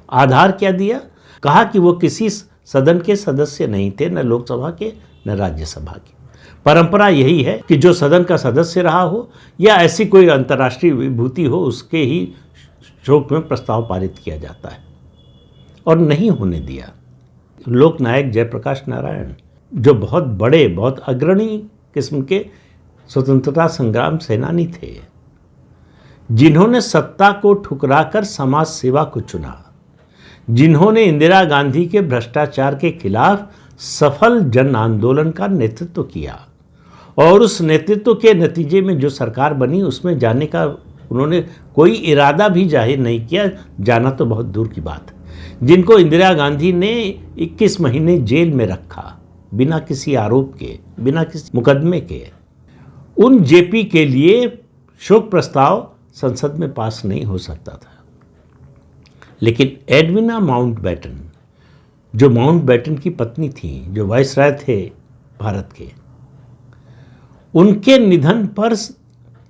आधार क्या दिया? कहा कि वो किसी सदन के सदस्य नहीं थे, न लोकसभा के न राज्यसभा के। परंपरा यही है कि जो सदन का सदस्य रहा हो या ऐसी कोई अंतर्राष्ट्रीय विभूति हो, उसके ही शोक में प्रस्ताव पारित किया जाता है, और नहीं होने दिया। लोकनायक जयप्रकाश नारायण, जो बहुत बड़े, बहुत अग्रणी किस्म के स्वतंत्रता संग्राम सेनानी थे, जिन्होंने सत्ता को ठुकराकर समाज सेवा को चुना, जिन्होंने इंदिरा गांधी के भ्रष्टाचार के खिलाफ सफल जन आंदोलन का नेतृत्व किया, और उस नेतृत्व के नतीजे में जो सरकार बनी उसमें जाने का उन्होंने कोई इरादा भी जाहिर नहीं किया, जाना तो बहुत दूर की बात है, जिनको इंदिरा गांधी ने 21 महीने जेल में रखा बिना किसी आरोप के, बिना किसी मुकदमे के, उन जेपी के लिए शोक प्रस्ताव संसद में पास नहीं हो सकता था। लेकिन एडविना माउंटबेटन, जो माउंटबेटन की पत्नी थी, जो वाइसराय थे भारत के, उनके निधन पर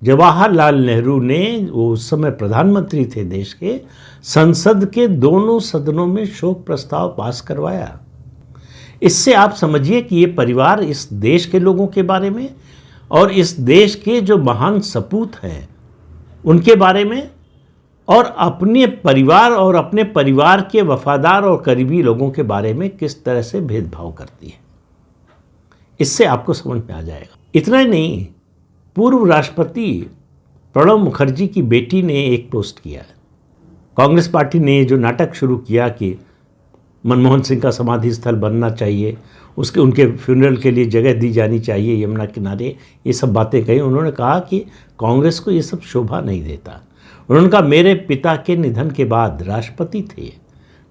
जवाहरलाल नेहरू ने, वो उस समय प्रधानमंत्री थे देश के, संसद के दोनों सदनों में शोक प्रस्ताव पास करवाया। इससे आप समझिए कि ये परिवार इस देश के लोगों के बारे में और इस देश के जो महान सपूत हैं उनके बारे में, और अपने परिवार और अपने परिवार के वफादार और करीबी लोगों के बारे में किस तरह से भेदभाव करती है। इससे आपको समझ में आ जाएगा। इतना ही नहीं, पूर्व राष्ट्रपति प्रणब मुखर्जी की बेटी ने एक पोस्ट किया। कांग्रेस पार्टी ने जो नाटक शुरू किया कि मनमोहन सिंह का समाधि स्थल बनना चाहिए, उनके फ्यूनरल के लिए जगह दी जानी चाहिए यमुना किनारे, ये सब बातें कही। उन्होंने कहा कि कांग्रेस को ये सब शोभा नहीं देता। उन्होंने कहा, मेरे पिता के निधन के बाद, राष्ट्रपति थे,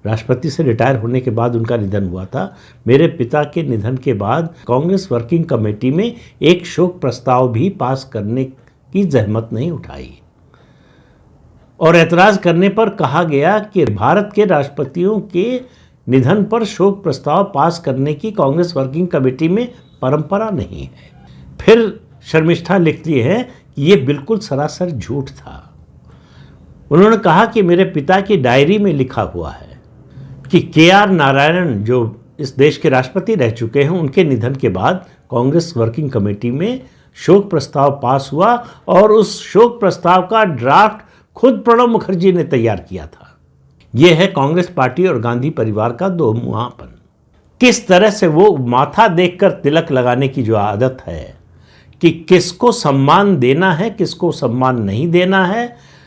राष्ट्रपति से रिटायर होने के बाद उनका निधन हुआ था, मेरे पिता के निधन के बाद कांग्रेस वर्किंग कमेटी में एक शोक प्रस्ताव भी पास करने की जहमत नहीं उठाई, और ऐतराज़ करने पर कहा गया कि भारत के राष्ट्रपतियों के निधन पर शोक प्रस्ताव पास करने की कांग्रेस वर्किंग कमेटी में परंपरा नहीं है। फिर शर्मिष्ठा लिखती है कि ये बिल्कुल सरासर झूठ था। उन्होंने कहा कि मेरे पिता की डायरी में लिखा हुआ है कि के.आर. नारायण, जो इस देश के राष्ट्रपति रह चुके हैं, उनके निधन के बाद कांग्रेस वर्किंग कमेटी में शोक प्रस्ताव पास हुआ, और उस शोक प्रस्ताव का ड्राफ्ट खुद प्रणब मुखर्जी ने तैयार किया था। यह है कांग्रेस पार्टी और गांधी परिवार का दो मुहांपन। किस तरह से वो माथा देखकर तिलक लगाने की जो आदत है कि किसको सम्मान देना है, किसको सम्मान नहीं देना है,